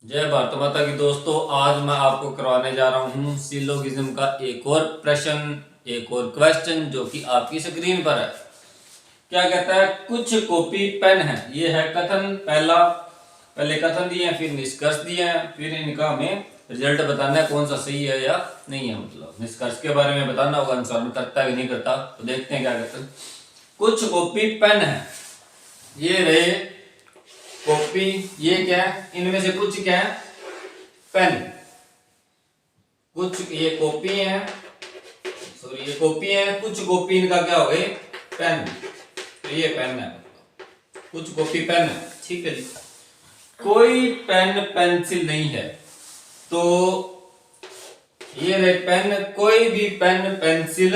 जय भारत माता की दोस्तों, आज मैं आपको करवाने जा रहा हूँ सिलोगिज्म का एक और प्रश्न, एक और क्वेश्चन जो कि आपकी स्क्रीन पर है। क्या कहता है? कुछ कॉपी पेन है। ये है कथन पहले कथन दिए हैं, फिर निष्कर्ष दिए हैं, फिर इनका हमें रिजल्ट बताना है कौन सा सही है या नहीं है। मतलब निष्कर्ष के बारे में बताना होगा अनुसार में करता है कि नहीं करता। तो देखते हैं क्या कहते हैं। कुछ कॉपी पेन है, ये रहे कॉपी, ये क्या है? इनमें से कुछ क्या है? पेन। कुछ ये कॉपी है, सॉरी ये कॉपी है, कुछ कॉपी इनका क्या हो गए? पेन। तो ये पेन है, कुछ कॉपी पेन है, ठीक है जी। कोई पेन पेंसिल नहीं है, तो ये रहे पेन, कोई भी पेन पेंसिल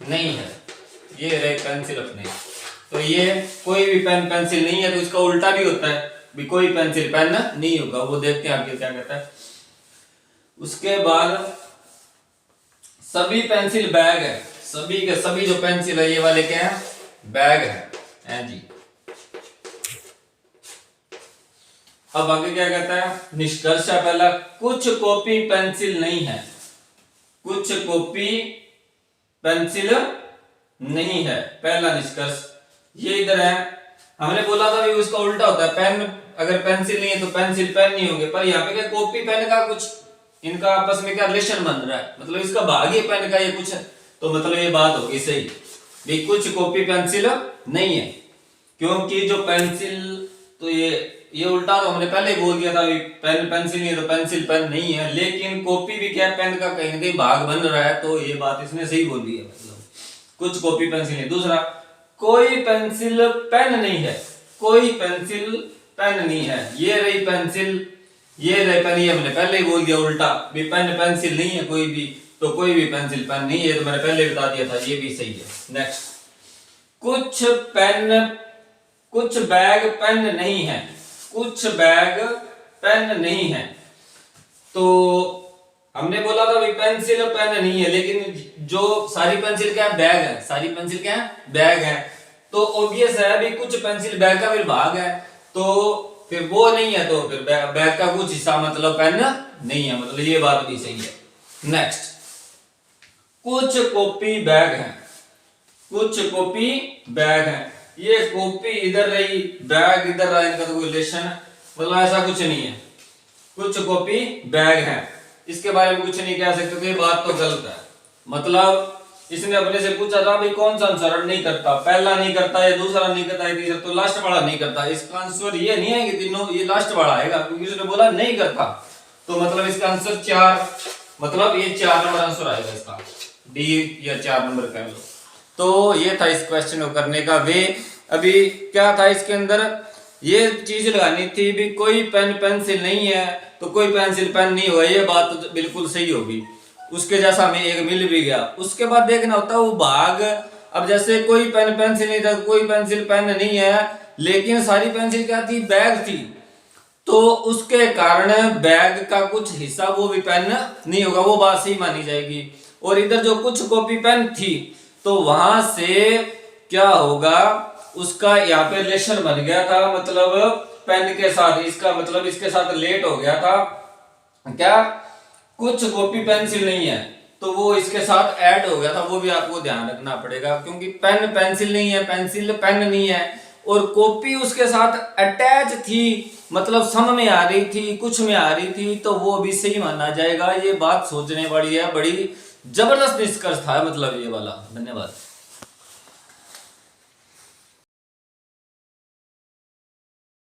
नहीं है। ये रहे पेंसिल अपने, तो ये कोई भी पेन पेंसिल नहीं है, तो इसका उल्टा भी होता है भी कोई पेंसिल पेन नहीं होगा। वो देखते हैं आपके क्या कहता है। उसके बाद सभी पेंसिल बैग है, सभी के सभी जो पेंसिल है ये वाले क्या है? बैग है जी। अब आगे क्या कहता है? निष्कर्ष है पहला, कुछ कॉपी पेंसिल नहीं है, कुछ कॉपी पेंसिल नहीं है, पहला निष्कर्ष। ये इधर है, हमने बोला था भी उसका उल्टा होता है, पेन अगर पेंसिल नहीं है तो पेंसिल पेन नहीं होंगे, पर यहाँ पे क्या कॉपी पेन का कुछ इनका आपस में क्या रिलेशन बन रहा है, मतलब इसका भाग ही पेन का ये कुछ है, तो मतलब ये बात होगी सही भी कुछ कॉपी पेंसिल नहीं है। क्योंकि जो पेंसिल, तो ये उल्टा तो हमने पहले ही बोल दिया था भी पेन पेंसिल नहीं है तो पेंसिल पेन नहीं है, लेकिन कॉपी भी क्या पेन का कहीं ना कहीं भाग बन रहा है, तो ये बात इसने सही बोली है। मतलब कुछ कॉपी पेंसिल नहीं। दूसरा, कोई पेंसिल पेन नहीं है, कोई पेंसिल पेन नहीं है। ये रही पेंसिल, ये रही पेन, ये हमने पहले ही बोल दिया उल्टा भी पेन पेंसिल नहीं है कोई भी, तो कोई भी पेंसिल पेन नहीं है, तो मैंने पहले बता दिया था, ये भी सही है। नेक्स्ट, कुछ बैग पेन नहीं है, कुछ बैग पेन नहीं है, तो हमने बोला था भाई पेंसिल पेन नहीं है, लेकिन जो सारी पेंसिल क्या है? बैग है। सारी पेंसिल क्या है? बैग है। तो ऑब्वियस है भी कुछ पेंसिल बैग का भी भाग है, तो फिर वो नहीं है, तो फिर बैग का कुछ हिस्सा मतलब पेन नहीं है, मतलब ये बात भी सही है। नेक्स्ट, कुछ कॉपी बैग है, कुछ कॉपी बैग है। ये कॉपी इधर रही, बैग इधर रहा, इनका तो कोई रिलेशन मतलब ऐसा कुछ नहीं है। कुछ कॉपी बैग है, इसके बारे में कुछ नहीं कह सकते, तो ये बात तो गलत है। मतलब इसने अपने से पूछा था भाई कौन सा अनुसरण नहीं करता, पहला नहीं करता, या दूसरा नहीं करता, या तीसरा, तो लास्ट वाला नहीं करता। इसका आंसर ये नहीं है कि तीनों, ये लास्ट वाला आएगा, क्योंकि उसने बोला नहीं करता, तो मतलब इसका आंसर 4, मतलब ये 4 नंबर आंसर आएगा इसका, डी या 4 नंबर कह लो। तो ये था इस क्वेश्चन को करने का वे। अभी क्या था इसके अंदर, ये चीज लगानी थी भी कोई पेन पेंसिल नहीं है तो कोई पेंसिल पेन नहीं होगा, ये बात तो बिल्कुल सही होगी। उसके जैसा हमें एक मिल भी गया। उसके बाद देखना होता है वो भाग, अब जैसे कोई पेन पेंसिल नहीं था, कोई पेंसिल पेन नहीं है, लेकिन सारी पेंसिल क्या थी? बैग थी, तो उसके कारण बैग का कुछ हिस्सा वो भी पेन नहीं होगा, वो बात सही मानी जाएगी। और इधर जो कुछ कॉपी पेन थी, तो वहां से क्या होगा? उसका यहाँ पे रिलेशन बन गया था, मतलब पेन के साथ, इसका मतलब इसके साथ लेट हो गया था क्या? कुछ कॉपी पेंसिल नहीं है, तो वो इसके साथ ऐड हो गया था, वो भी आपको ध्यान रखना पड़ेगा, क्योंकि पेन पेंसिल नहीं है, पेंसिल पेन नहीं है, और कॉपी उसके साथ अटैच थी, मतलब सम में आ रही थी, कुछ में आ रही थी, तो वो भी सही माना जाएगा। ये बात सोचने वाली है, बड़ी जबरदस्त निष्कर्ष था मतलब ये वाला। धन्यवाद।